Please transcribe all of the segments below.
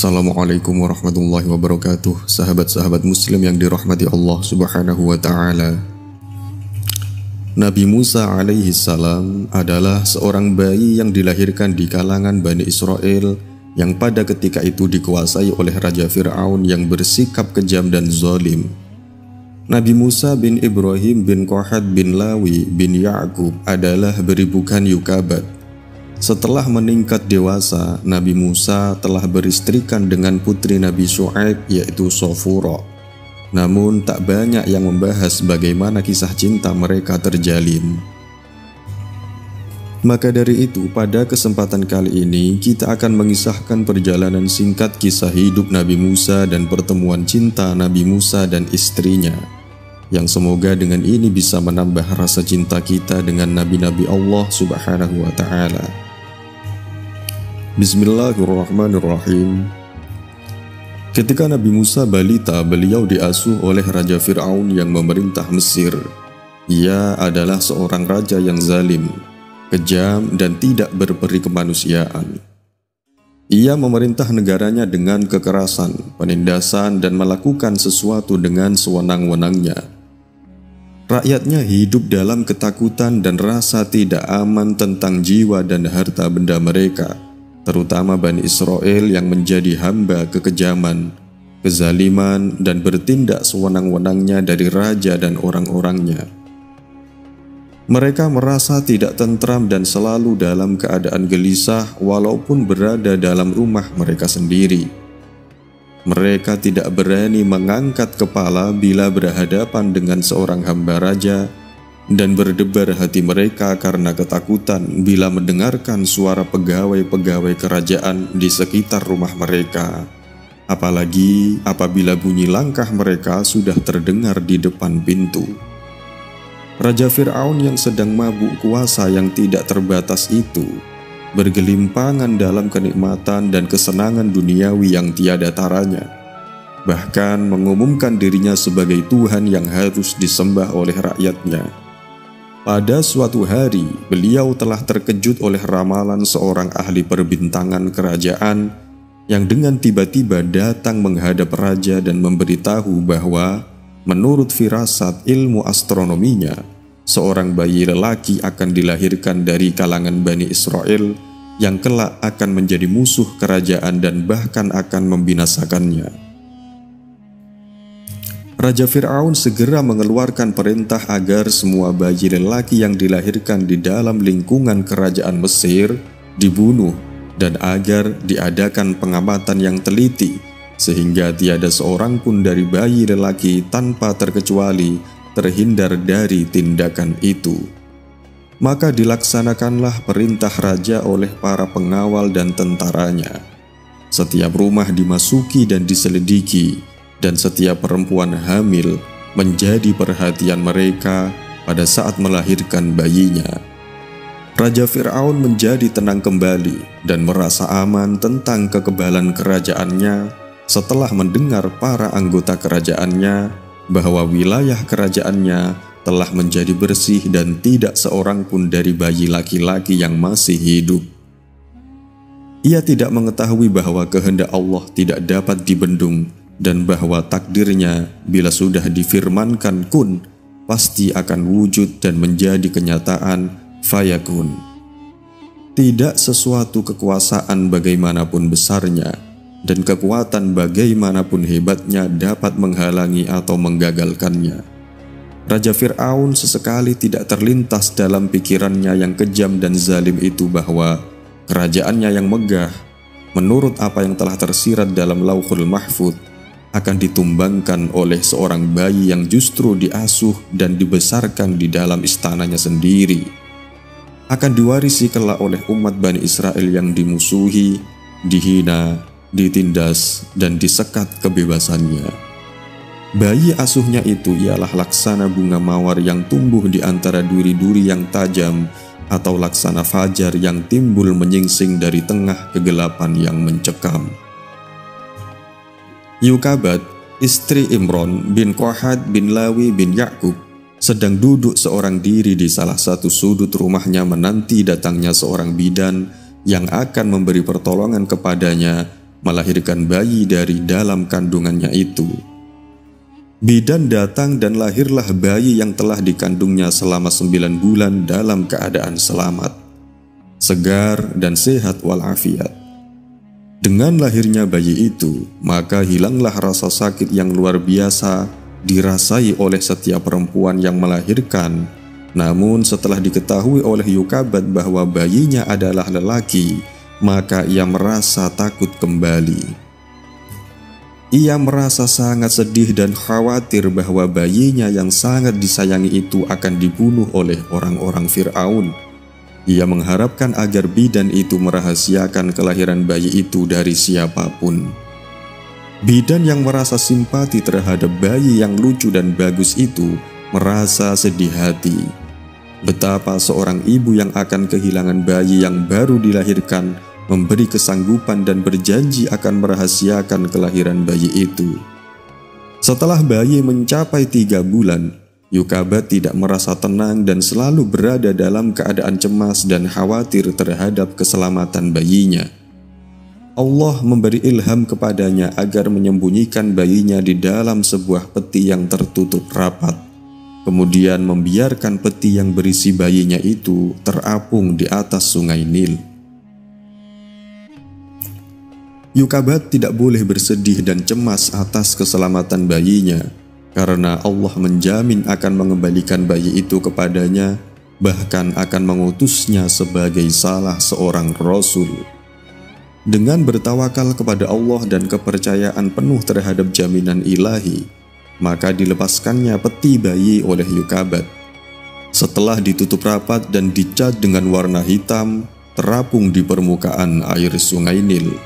Assalamualaikum warahmatullahi wabarakatuh. Sahabat-sahabat muslim yang dirahmati Allah subhanahu wa ta'ala. Nabi Musa alaihi salam adalah seorang bayi yang dilahirkan di kalangan Bani Israel yang pada ketika itu dikuasai oleh Raja Fir'aun yang bersikap kejam dan zalim. Nabi Musa bin Ibrahim bin Qahat bin Lawi bin Ya'qub adalah beribukan Yukabat. Setelah meningkat dewasa, Nabi Musa telah beristrikan dengan putri Nabi Syu'aib yaitu Shofura. Namun tak banyak yang membahas bagaimana kisah cinta mereka terjalin. Maka dari itu, pada kesempatan kali ini kita akan mengisahkan perjalanan singkat kisah hidup Nabi Musa dan pertemuan cinta Nabi Musa dan istrinya, yang semoga dengan ini bisa menambah rasa cinta kita dengan nabi-nabi Allah subhanahu wa ta'ala. Bismillahirrahmanirrahim. Ketika Nabi Musa balita, beliau diasuh oleh Raja Fir'aun yang memerintah Mesir. Ia adalah seorang raja yang zalim, kejam, dan tidak berperi kemanusiaan. Ia memerintah negaranya dengan kekerasan, penindasan, dan melakukan sesuatu dengan sewenang-wenangnya. Rakyatnya hidup dalam ketakutan dan rasa tidak aman tentang jiwa dan harta benda mereka, terutama Bani Israel yang menjadi hamba kekejaman, kezaliman, dan bertindak sewenang-wenangnya dari raja dan orang-orangnya. Mereka merasa tidak tentram dan selalu dalam keadaan gelisah walaupun berada dalam rumah mereka sendiri. Mereka tidak berani mengangkat kepala bila berhadapan dengan seorang hamba raja, dan berdebar hati mereka karena ketakutan bila mendengarkan suara pegawai-pegawai kerajaan di sekitar rumah mereka, apalagi apabila bunyi langkah mereka sudah terdengar di depan pintu. Raja Fir'aun yang sedang mabuk kuasa yang tidak terbatas itu bergelimpangan dalam kenikmatan dan kesenangan duniawi yang tiada taranya, bahkan mengumumkan dirinya sebagai Tuhan yang harus disembah oleh rakyatnya. Pada suatu hari, beliau telah terkejut oleh ramalan seorang ahli perbintangan kerajaan yang dengan tiba-tiba datang menghadap raja dan memberitahu bahwa menurut firasat ilmu astronominya, seorang bayi lelaki akan dilahirkan dari kalangan Bani Israel yang kelak akan menjadi musuh kerajaan dan bahkan akan membinasakannya. Raja Fir'aun segera mengeluarkan perintah agar semua bayi lelaki yang dilahirkan di dalam lingkungan kerajaan Mesir dibunuh dan agar diadakan pengamatan yang teliti sehingga tiada seorang pun dari bayi lelaki tanpa terkecuali terhindar dari tindakan itu. Maka dilaksanakanlah perintah raja oleh para pengawal dan tentaranya. Setiap rumah dimasuki dan diselidiki, dan setiap perempuan hamil menjadi perhatian mereka pada saat melahirkan bayinya. Raja Fir'aun menjadi tenang kembali dan merasa aman tentang kekebalan kerajaannya setelah mendengar para anggota kerajaannya bahwa wilayah kerajaannya telah menjadi bersih dan tidak seorang pun dari bayi laki-laki yang masih hidup. Ia tidak mengetahui bahwa kehendak Allah tidak dapat dibendung dan bahwa takdirnya bila sudah difirmankan kun, pasti akan wujud dan menjadi kenyataan fayakun. Tidak sesuatu kekuasaan bagaimanapun besarnya dan kekuatan bagaimanapun hebatnya dapat menghalangi atau menggagalkannya. Raja Fir'aun sesekali tidak terlintas dalam pikirannya yang kejam dan zalim itu bahwa kerajaannya yang megah, menurut apa yang telah tersirat dalam Lauhul Mahfuz, akan ditumbangkan oleh seorang bayi yang justru diasuh dan dibesarkan di dalam istananya sendiri. Akan diwarisi kelak oleh umat Bani Israel yang dimusuhi, dihina, ditindas, dan disekat kebebasannya. Bayi asuhnya itu ialah laksana bunga mawar yang tumbuh di antara duri-duri yang tajam, atau laksana fajar yang timbul menyingsing dari tengah kegelapan yang mencekam. Yukabat, istri Imron bin Qahat bin Lawi bin Ya'qub, sedang duduk seorang diri di salah satu sudut rumahnya menanti datangnya seorang bidan yang akan memberi pertolongan kepadanya melahirkan bayi dari dalam kandungannya itu. Bidan datang dan lahirlah bayi yang telah dikandungnya selama 9 bulan dalam keadaan selamat, segar dan sehat walafiat. Dengan lahirnya bayi itu, maka hilanglah rasa sakit yang luar biasa dirasai oleh setiap perempuan yang melahirkan. Namun setelah diketahui oleh Yukabat bahwa bayinya adalah lelaki, maka ia merasa takut kembali. Ia merasa sangat sedih dan khawatir bahwa bayinya yang sangat disayangi itu akan dibunuh oleh orang-orang Fir'aun. Ia mengharapkan agar bidan itu merahasiakan kelahiran bayi itu dari siapapun. Bidan yang merasa simpati terhadap bayi yang lucu dan bagus itu merasa sedih hati. Betapa seorang ibu yang akan kehilangan bayi yang baru dilahirkan memberi kesanggupan dan berjanji akan merahasiakan kelahiran bayi itu. Setelah bayi mencapai 3 bulan, Yukabat tidak merasa tenang dan selalu berada dalam keadaan cemas dan khawatir terhadap keselamatan bayinya. Allah memberi ilham kepadanya agar menyembunyikan bayinya di dalam sebuah peti yang tertutup rapat, kemudian membiarkan peti yang berisi bayinya itu terapung di atas sungai Nil. Yukabat tidak boleh bersedih dan cemas atas keselamatan bayinya, karena Allah menjamin akan mengembalikan bayi itu kepadanya, bahkan akan mengutusnya sebagai salah seorang Rasul. Dengan bertawakal kepada Allah dan kepercayaan penuh terhadap jaminan ilahi, maka dilepaskannya peti bayi oleh Yukabat. Setelah ditutup rapat dan dicat dengan warna hitam, terapung di permukaan air sungai Nil.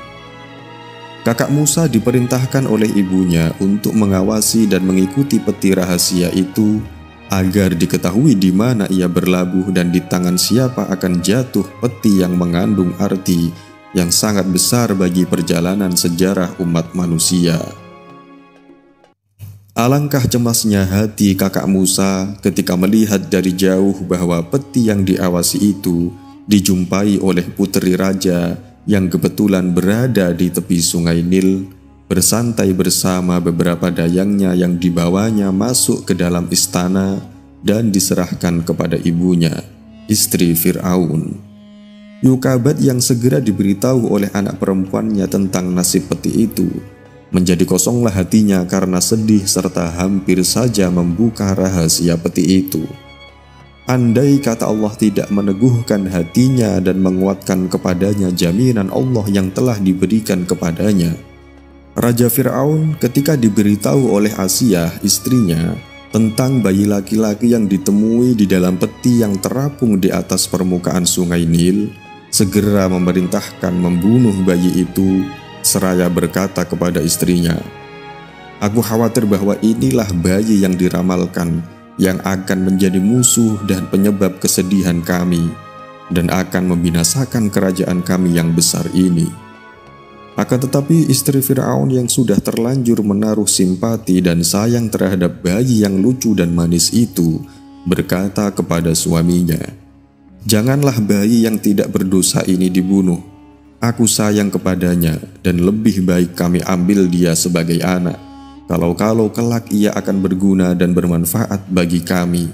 Kakak Musa diperintahkan oleh ibunya untuk mengawasi dan mengikuti peti rahasia itu agar diketahui di mana ia berlabuh dan di tangan siapa akan jatuh peti yang mengandung arti yang sangat besar bagi perjalanan sejarah umat manusia. Alangkah cemasnya hati kakak Musa ketika melihat dari jauh bahwa peti yang diawasi itu dijumpai oleh putri raja yang kebetulan berada di tepi sungai Nil, bersantai bersama beberapa dayangnya yang dibawanya masuk ke dalam istana dan diserahkan kepada ibunya, istri Fir'aun. Yukabat yang segera diberitahu oleh anak perempuannya tentang nasib peti itu, menjadi kosonglah hatinya karena sedih serta hampir saja membuka rahasia peti itu. Andai kata Allah tidak meneguhkan hatinya dan menguatkan kepadanya jaminan Allah yang telah diberikan kepadanya, Raja Fir'aun ketika diberitahu oleh Asiyah istrinya tentang bayi laki-laki yang ditemui di dalam peti yang terapung di atas permukaan sungai Nil, segera memerintahkan membunuh bayi itu seraya berkata kepada istrinya, "Aku khawatir bahwa inilah bayi yang diramalkan yang akan menjadi musuh dan penyebab kesedihan kami dan akan membinasakan kerajaan kami yang besar ini." Akan tetapi istri Fir'aun yang sudah terlanjur menaruh simpati dan sayang terhadap bayi yang lucu dan manis itu berkata kepada suaminya, "Janganlah bayi yang tidak berdosa ini dibunuh. Aku sayang kepadanya dan lebih baik kami ambil dia sebagai anak. Kalau kelak ia akan berguna dan bermanfaat bagi kami.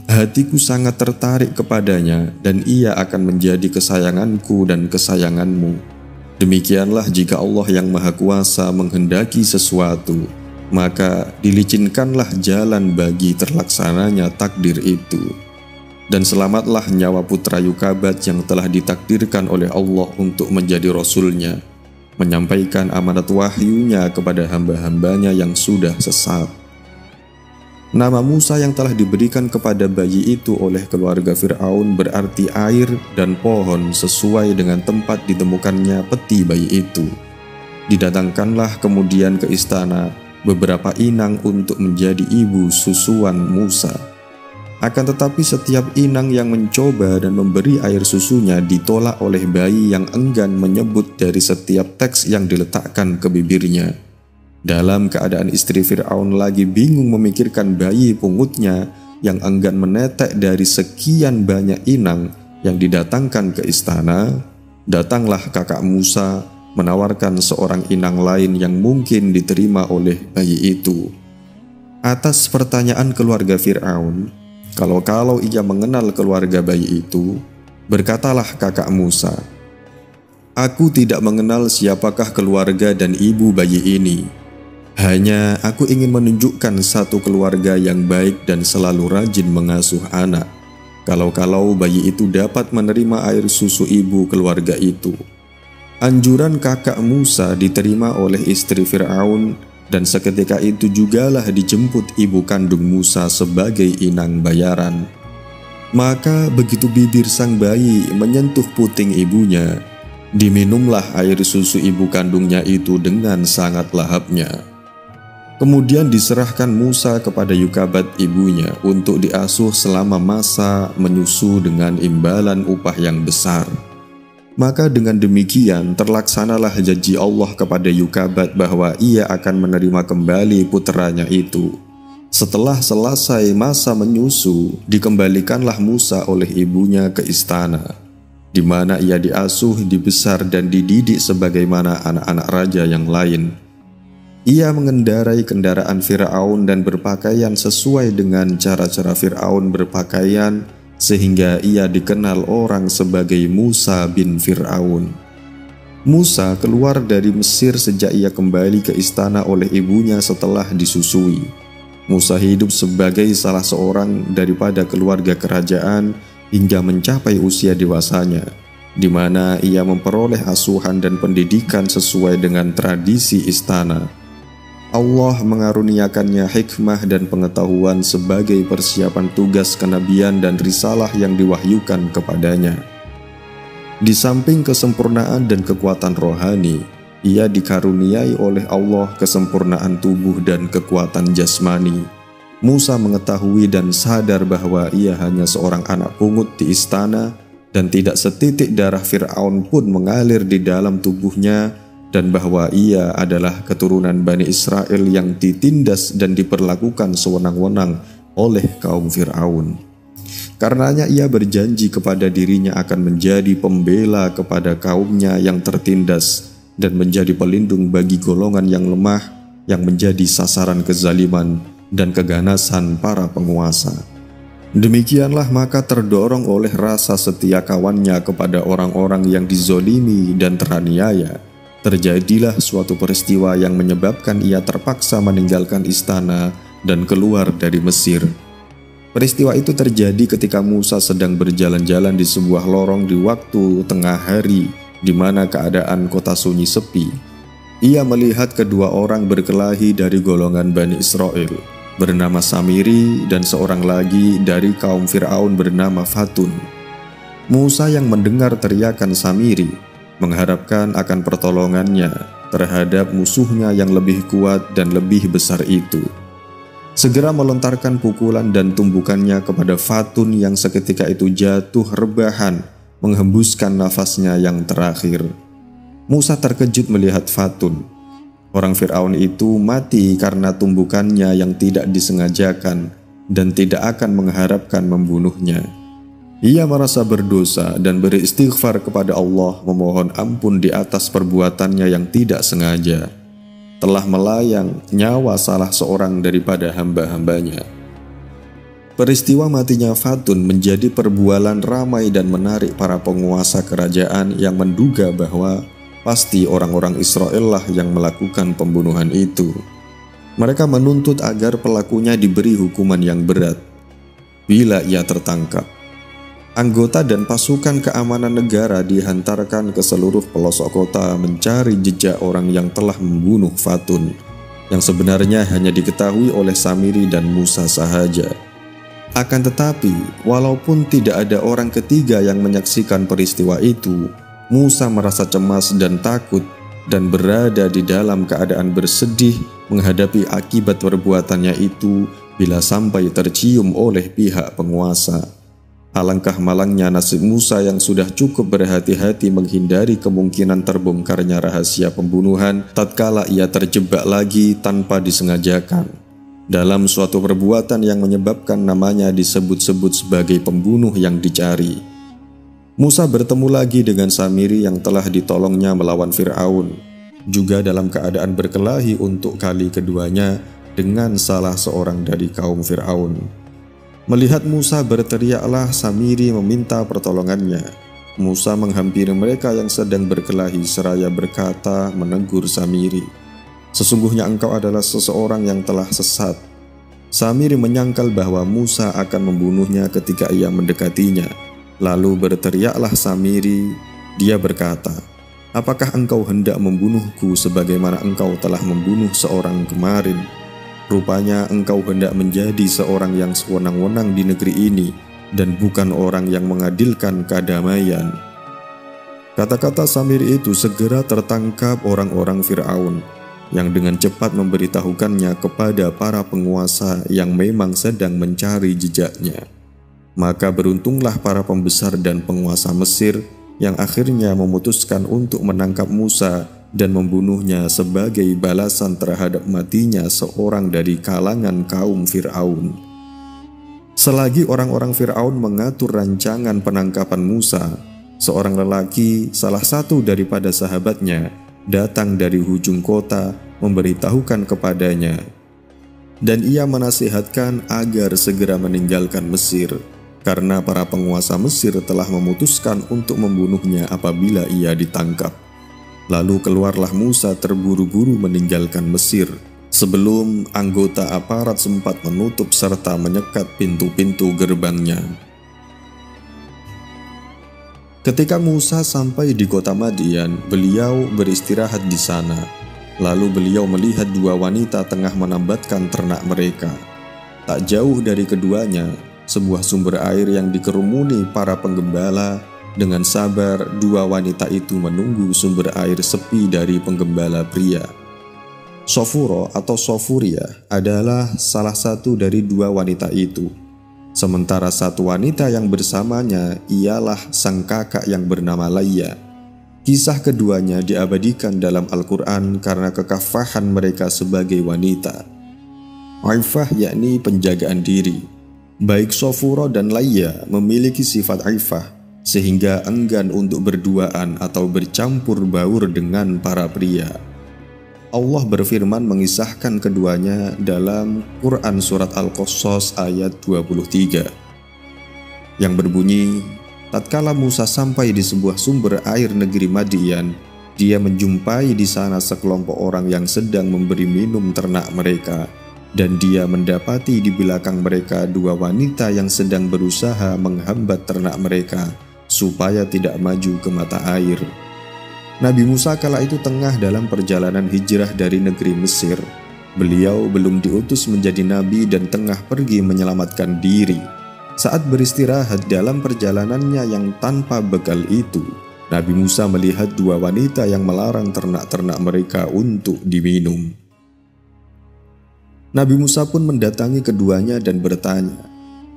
Hatiku sangat tertarik kepadanya dan ia akan menjadi kesayanganku dan kesayanganmu. Demikianlah jika Allah yang Maha Kuasa menghendaki sesuatu, maka dilicinkanlah jalan bagi terlaksananya takdir itu. Dan selamatlah nyawa putra Yukabat yang telah ditakdirkan oleh Allah untuk menjadi Rasulnya, menyampaikan amanat wahyunya kepada hamba-hambanya yang sudah sesat." Nama Musa yang telah diberikan kepada bayi itu oleh keluarga Fir'aun berarti air dan pohon sesuai dengan tempat ditemukannya peti bayi itu. Didatangkanlah kemudian ke istana beberapa inang untuk menjadi ibu susuan Musa. Akan tetapi setiap inang yang mencoba dan memberi air susunya ditolak oleh bayi yang enggan menyebut dari setiap teks yang diletakkan ke bibirnya. Dalam keadaan istri Fir'aun lagi bingung memikirkan bayi pungutnya yang enggan menetek dari sekian banyak inang yang didatangkan ke istana, datanglah kakak Musa menawarkan seorang inang lain yang mungkin diterima oleh bayi itu. Atas pertanyaan keluarga Fir'aun, kalau ia mengenal keluarga bayi itu, berkatalah kakak Musa, "Aku tidak mengenal siapakah keluarga dan ibu bayi ini. Hanya aku ingin menunjukkan satu keluarga yang baik dan selalu rajin mengasuh anak. Kalau bayi itu dapat menerima air susu ibu keluarga itu." Anjuran kakak Musa diterima oleh istri Fir'aun, dan seketika itu jugalah dijemput ibu kandung Musa sebagai inang bayaran. Maka begitu bibir sang bayi menyentuh puting ibunya, diminumlah air susu ibu kandungnya itu dengan sangat lahapnya. Kemudian diserahkan Musa kepada Yukabat ibunya untuk diasuh selama masa menyusu dengan imbalan upah yang besar. Maka dengan demikian terlaksanalah janji Allah kepada Yukabat bahwa ia akan menerima kembali puteranya itu. Setelah selesai masa menyusu, dikembalikanlah Musa oleh ibunya ke istana, di mana ia diasuh, dibesar dan dididik sebagaimana anak-anak raja yang lain. Ia mengendarai kendaraan Fir'aun dan berpakaian sesuai dengan cara-cara Fir'aun berpakaian, sehingga ia dikenal orang sebagai Musa bin Fir'aun. Musa keluar dari Mesir sejak ia kembali ke istana oleh ibunya setelah disusui. Musa hidup sebagai salah seorang daripada keluarga kerajaan hingga mencapai usia dewasanya, di mana ia memperoleh asuhan dan pendidikan sesuai dengan tradisi istana. Allah mengaruniakannya hikmah dan pengetahuan sebagai persiapan tugas kenabian dan risalah yang diwahyukan kepadanya. Di samping kesempurnaan dan kekuatan rohani, ia dikaruniai oleh Allah kesempurnaan tubuh dan kekuatan jasmani. Musa mengetahui dan sadar bahwa ia hanya seorang anak pungut di istana dan tidak setitik darah Fir'aun pun mengalir di dalam tubuhnya, dan bahwa ia adalah keturunan Bani Israel yang ditindas dan diperlakukan sewenang-wenang oleh kaum Fir'aun. Karenanya ia berjanji kepada dirinya akan menjadi pembela kepada kaumnya yang tertindas dan menjadi pelindung bagi golongan yang lemah yang menjadi sasaran kezaliman dan keganasan para penguasa. Demikianlah maka terdorong oleh rasa setia kawannya kepada orang-orang yang dizolimi dan teraniaya, terjadilah suatu peristiwa yang menyebabkan ia terpaksa meninggalkan istana dan keluar dari Mesir. Peristiwa itu terjadi ketika Musa sedang berjalan-jalan di sebuah lorong di waktu tengah hari, di mana keadaan kota sunyi sepi. Ia melihat kedua orang berkelahi dari golongan Bani Israel, bernama Samiri, dan seorang lagi dari kaum Fir'aun bernama Fatun. Musa yang mendengar teriakan Samiri mengharapkan akan pertolongannya terhadap musuhnya yang lebih kuat dan lebih besar itu. Segera melontarkan pukulan dan tumbukannya kepada Fatun yang seketika itu jatuh rebahan, menghembuskan nafasnya yang terakhir. Musa terkejut melihat Fatun. Orang Fir'aun itu mati karena tumbukannya yang tidak disengajakan dan tidak akan mengharapkan membunuhnya. Ia merasa berdosa dan beristighfar kepada Allah, memohon ampun di atas perbuatannya yang tidak sengaja. Telah melayang nyawa salah seorang daripada hamba-hambanya. Peristiwa matinya Fatun menjadi perbualan ramai dan menarik para penguasa kerajaan yang menduga bahwa pasti orang-orang Israel lah yang melakukan pembunuhan itu. Mereka menuntut agar pelakunya diberi hukuman yang berat bila ia tertangkap. Anggota dan pasukan keamanan negara dihantarkan ke seluruh pelosok kota mencari jejak orang yang telah membunuh Fatun, yang sebenarnya hanya diketahui oleh Samiri dan Musa sahaja. Akan tetapi, walaupun tidak ada orang ketiga yang menyaksikan peristiwa itu, Musa merasa cemas dan takut dan berada di dalam keadaan bersedih menghadapi akibat perbuatannya itu bila sampai tercium oleh pihak penguasa. Alangkah malangnya nasib Musa yang sudah cukup berhati-hati menghindari kemungkinan terbongkarnya rahasia pembunuhan tatkala ia terjebak lagi tanpa disengajakan dalam suatu perbuatan yang menyebabkan namanya disebut-sebut sebagai pembunuh yang dicari. Musa bertemu lagi dengan Samiri yang telah ditolongnya melawan Fir'aun, juga dalam keadaan berkelahi untuk kali keduanya dengan salah seorang dari kaum Fir'aun. Melihat Musa berteriaklah Samiri meminta pertolongannya. Musa menghampiri mereka yang sedang berkelahi seraya berkata menegur Samiri, "Sesungguhnya engkau adalah seseorang yang telah sesat." Samiri menyangkal bahwa Musa akan membunuhnya ketika ia mendekatinya. Lalu berteriaklah Samiri, dia berkata, "Apakah engkau hendak membunuhku sebagaimana engkau telah membunuh seorang kemarin? Rupanya engkau hendak menjadi seorang yang sewenang-wenang di negeri ini dan bukan orang yang mengadilkan kedamaian." Kata-kata Samiri itu segera tertangkap orang-orang Fir'aun yang dengan cepat memberitahukannya kepada para penguasa yang memang sedang mencari jejaknya. Maka beruntunglah para pembesar dan penguasa Mesir yang akhirnya memutuskan untuk menangkap Musa dan membunuhnya sebagai balasan terhadap matinya seorang dari kalangan kaum Fir'aun. Selagi orang-orang Fir'aun mengatur rancangan penangkapan Musa, seorang lelaki, salah satu daripada sahabatnya, datang dari ujung kota memberitahukan kepadanya, dan ia menasihatkan agar segera meninggalkan Mesir, karena para penguasa Mesir telah memutuskan untuk membunuhnya apabila ia ditangkap. Lalu keluarlah Musa terburu-buru meninggalkan Mesir, sebelum anggota aparat sempat menutup serta menyekat pintu-pintu gerbangnya. Ketika Musa sampai di kota Madian, beliau beristirahat di sana. Lalu beliau melihat dua wanita tengah menambatkan ternak mereka. Tak jauh dari keduanya, sebuah sumber air yang dikerumuni para penggembala. Dengan sabar, dua wanita itu menunggu sumber air sepi dari penggembala pria. Sofuro atau Sofuria adalah salah satu dari dua wanita itu. Sementara satu wanita yang bersamanya ialah sang kakak yang bernama Layya. Kisah keduanya diabadikan dalam Al-Quran karena kekafahan mereka sebagai wanita. Aifah yakni penjagaan diri. Baik Sofuro dan Layya memiliki sifat aifah, sehingga enggan untuk berduaan atau bercampur baur dengan para pria. Allah berfirman mengisahkan keduanya dalam Quran Surat Al-Qasas ayat 23, yang berbunyi, tatkala Musa sampai di sebuah sumber air negeri Madian, dia menjumpai di sana sekelompok orang yang sedang memberi minum ternak mereka. Dan dia mendapati di belakang mereka dua wanita yang sedang berusaha menghambat ternak mereka supaya tidak maju ke mata air. Nabi Musa kala itu tengah dalam perjalanan hijrah dari negeri Mesir. Beliau belum diutus menjadi nabi dan tengah pergi menyelamatkan diri. Saat beristirahat dalam perjalanannya yang tanpa bekal itu, Nabi Musa melihat dua wanita yang melarang ternak-ternak mereka untuk diminum. Nabi Musa pun mendatangi keduanya dan bertanya,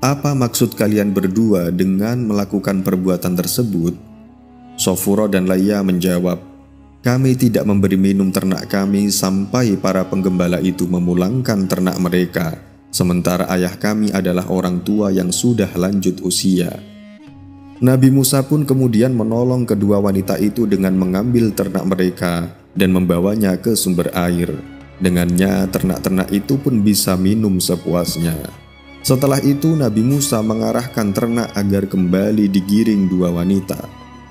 "Apa maksud kalian berdua dengan melakukan perbuatan tersebut?" Sofuro dan Layya menjawab, "Kami tidak memberi minum ternak kami sampai para penggembala itu memulangkan ternak mereka, sementara ayah kami adalah orang tua yang sudah lanjut usia." Nabi Musa pun kemudian menolong kedua wanita itu dengan mengambil ternak mereka dan membawanya ke sumber air. Dengannya ternak-ternak itu pun bisa minum sepuasnya. Setelah itu Nabi Musa mengarahkan ternak agar kembali digiring dua wanita,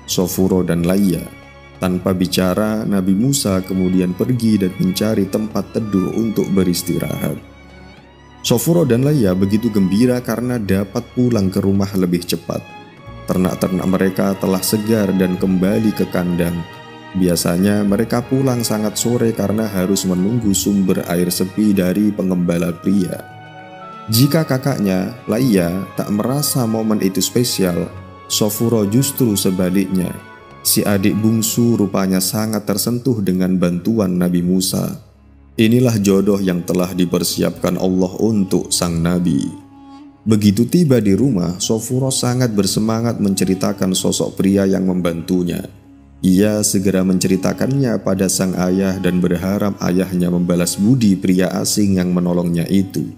Sofuro dan Layya. Tanpa bicara, Nabi Musa kemudian pergi dan mencari tempat teduh untuk beristirahat. Sofuro dan Layya begitu gembira karena dapat pulang ke rumah lebih cepat. Ternak-ternak mereka telah segar dan kembali ke kandang. Biasanya mereka pulang sangat sore karena harus menunggu sumber air sepi dari penggembala pria. Jika kakaknya, Layya, tak merasa momen itu spesial, Sofuro justru sebaliknya. Si adik bungsu rupanya sangat tersentuh dengan bantuan Nabi Musa. Inilah jodoh yang telah dipersiapkan Allah untuk sang Nabi. Begitu tiba di rumah, Sofuro sangat bersemangat menceritakan sosok pria yang membantunya. Ia segera menceritakannya pada sang ayah dan berharap ayahnya membalas budi pria asing yang menolongnya itu.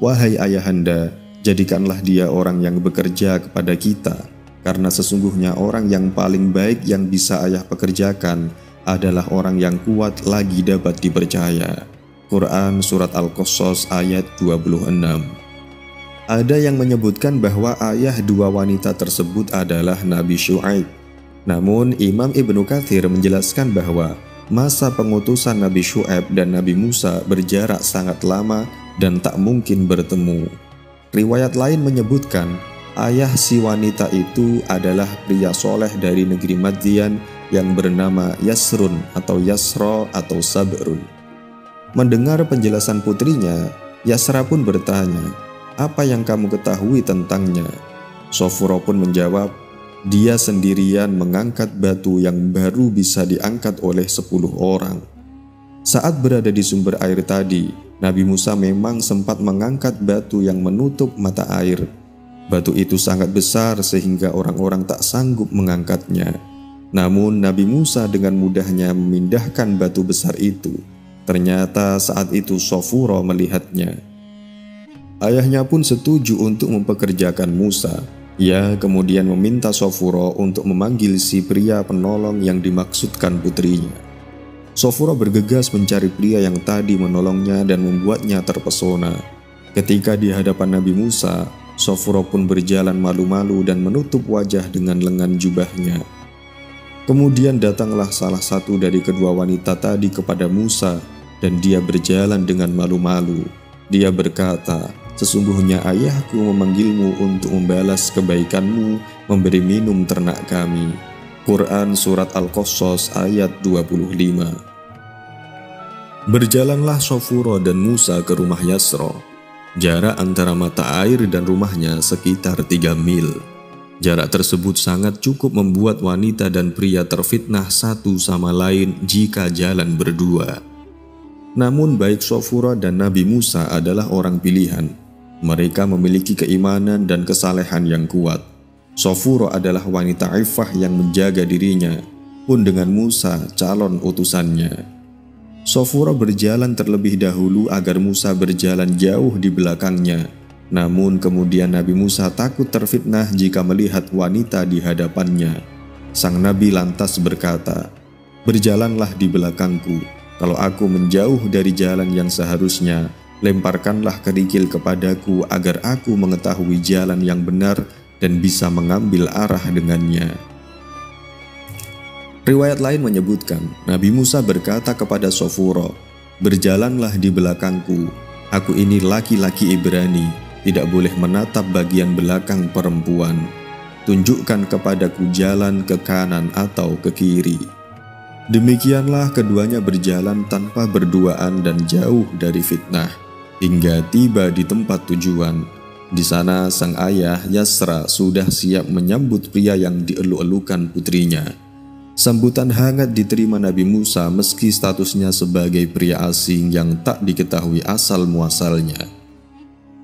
"Wahai ayahanda, jadikanlah dia orang yang bekerja kepada kita. karena sesungguhnya orang yang paling baik yang bisa ayah pekerjakan adalah orang yang kuat lagi dapat dipercaya. Quran Surat Al-Qasas ayat 26. Ada yang menyebutkan bahwa ayah dua wanita tersebut adalah Nabi Syuaib. Namun Imam Ibnu Katsir menjelaskan bahwa masa pengutusan Nabi Syuaib dan Nabi Musa berjarak sangat lama dan tak mungkin bertemu. Riwayat lain menyebutkan ayah si wanita itu adalah pria soleh dari negeri Madyan yang bernama Yasrun atau Yasro atau Sabrun. Mendengar penjelasan putrinya, Yasra pun bertanya, "Apa yang kamu ketahui tentangnya?" Sofuro pun menjawab, "Dia sendirian mengangkat batu yang baru bisa diangkat oleh 10 orang." Saat berada di sumber air tadi, Nabi Musa memang sempat mengangkat batu yang menutup mata air. Batu itu sangat besar sehingga orang-orang tak sanggup mengangkatnya. Namun Nabi Musa dengan mudahnya memindahkan batu besar itu. Ternyata saat itu Sofuro melihatnya. Ayahnya pun setuju untuk mempekerjakan Musa. Ia kemudian meminta Sofuro untuk memanggil si pria penolong yang dimaksudkan putrinya. Sofuro bergegas mencari pria yang tadi menolongnya dan membuatnya terpesona. Ketika di hadapan Nabi Musa, Sofuro pun berjalan malu-malu dan menutup wajah dengan lengan jubahnya. Kemudian datanglah salah satu dari kedua wanita tadi kepada Musa dan dia berjalan dengan malu-malu. Dia berkata, "Sesungguhnya ayahku memanggilmu untuk membalas kebaikanmu, memberi minum ternak kami." Quran Surat Al-Qasas ayat 25. Berjalanlah Sofuro dan Musa ke rumah Yasro. Jarak antara mata air dan rumahnya sekitar 3 mil. Jarak tersebut sangat cukup membuat wanita dan pria terfitnah satu sama lain jika jalan berdua. Namun baik Sofuro dan Nabi Musa adalah orang pilihan. Mereka memiliki keimanan dan kesalehan yang kuat. Sofuro adalah wanita iffah yang menjaga dirinya, pun dengan Musa calon utusannya. Sofuro berjalan terlebih dahulu agar Musa berjalan jauh di belakangnya. Namun kemudian Nabi Musa takut terfitnah jika melihat wanita di hadapannya. Sang Nabi lantas berkata, "Berjalanlah di belakangku. Kalau aku menjauh dari jalan yang seharusnya, lemparkanlah kerikil kepadaku agar aku mengetahui jalan yang benar dan bisa mengambil arah dengannya." Riwayat lain menyebutkan, Nabi Musa berkata kepada Sofuro, "Berjalanlah di belakangku. Aku ini laki-laki Ibrani. Tidak boleh menatap bagian belakang perempuan. Tunjukkan kepadaku jalan ke kanan atau ke kiri." Demikianlah keduanya berjalan tanpa berduaan dan jauh dari fitnah, hingga tiba di tempat tujuan. Di sana sang ayah Yasra sudah siap menyambut pria yang dielu-elukan putrinya. Sambutan hangat diterima Nabi Musa meski statusnya sebagai pria asing yang tak diketahui asal muasalnya.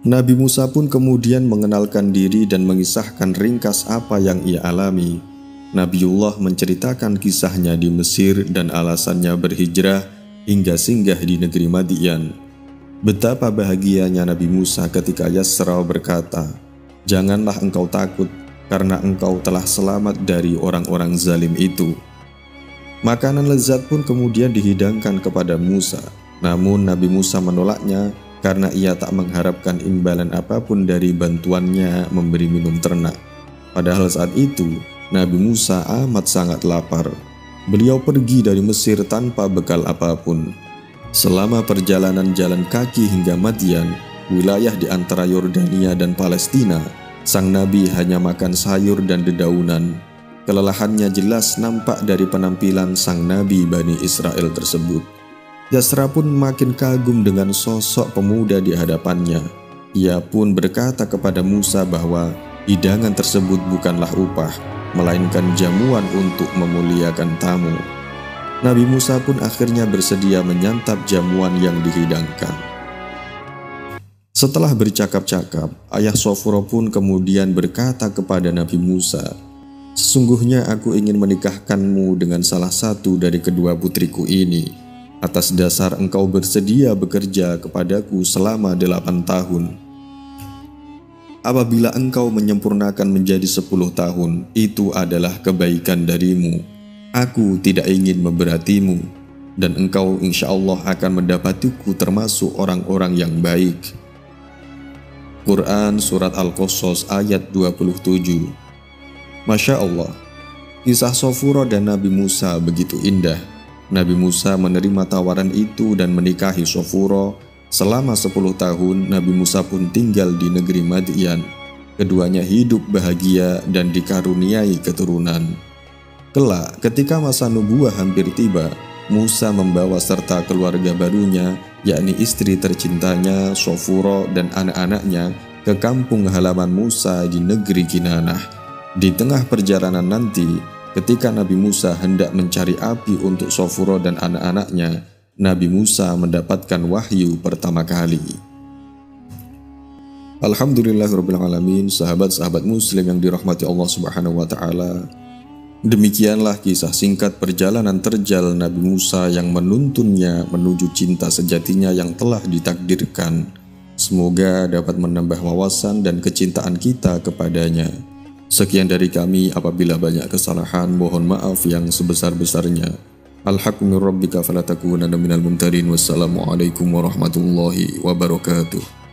Nabi Musa pun kemudian mengenalkan diri dan mengisahkan ringkas apa yang ia alami. Nabiullah menceritakan kisahnya di Mesir dan alasannya berhijrah hingga singgah di negeri Madyan. Betapa bahagianya Nabi Musa ketika Yasra berkata, "Janganlah engkau takut, karena engkau telah selamat dari orang-orang zalim itu." Makanan lezat pun kemudian dihidangkan kepada Musa. Namun Nabi Musa menolaknya karena ia tak mengharapkan imbalan apapun dari bantuannya memberi minum ternak. Padahal saat itu, Nabi Musa amat sangat lapar. Beliau pergi dari Mesir tanpa bekal apapun. Selama perjalanan jalan kaki hingga Madyan, wilayah di antara Yordania dan Palestina, sang Nabi hanya makan sayur dan dedaunan. Kelelahannya jelas nampak dari penampilan sang Nabi Bani Israel tersebut. Yasra pun makin kagum dengan sosok pemuda di hadapannya. Ia pun berkata kepada Musa bahwa hidangan tersebut bukanlah upah, melainkan jamuan untuk memuliakan tamu. Nabi Musa pun akhirnya bersedia menyantap jamuan yang dihidangkan. Setelah bercakap-cakap, ayah Sofuro pun kemudian berkata kepada Nabi Musa, "Sesungguhnya aku ingin menikahkanmu dengan salah satu dari kedua putriku ini, atas dasar engkau bersedia bekerja kepadaku selama 8 tahun. apabila engkau menyempurnakan menjadi 10 tahun, itu adalah kebaikan darimu. Aku tidak ingin memberatimu, dan engkau insya Allah akan mendapatiku termasuk orang-orang yang baik. Quran Surat Al-Qasas ayat 27. Masya Allah, kisah Shafura dan Nabi Musa begitu indah. Nabi Musa menerima tawaran itu dan menikahi Shafura. Selama 10 tahun, Nabi Musa pun tinggal di negeri Madyan. Keduanya hidup bahagia dan dikaruniai keturunan. Kelak, ketika masa nubuah hampir tiba, Musa membawa serta keluarga barunya, yakni istri tercintanya, Shafura dan anak-anaknya, ke kampung halaman Musa di negeri Kinanah. Di tengah perjalanan nanti, ketika Nabi Musa hendak mencari api untuk Shafura dan anak-anaknya, Nabi Musa mendapatkan wahyu pertama kali. Alhamdulillahirrabbilalamin, sahabat-sahabat muslim yang dirahmati Allah subhanahu wa ta'ala. Demikianlah kisah singkat perjalanan terjal Nabi Musa yang menuntunnya menuju cinta sejatinya yang telah ditakdirkan. Semoga dapat menambah wawasan dan kecintaan kita kepadanya. Sekian dari kami, apabila banyak kesalahan, mohon maaf yang sebesar-besarnya. Al-haqqu min rabbika fala takunanna minal mumtarin. Wassalamualaikum warahmatullahi wabarakatuh.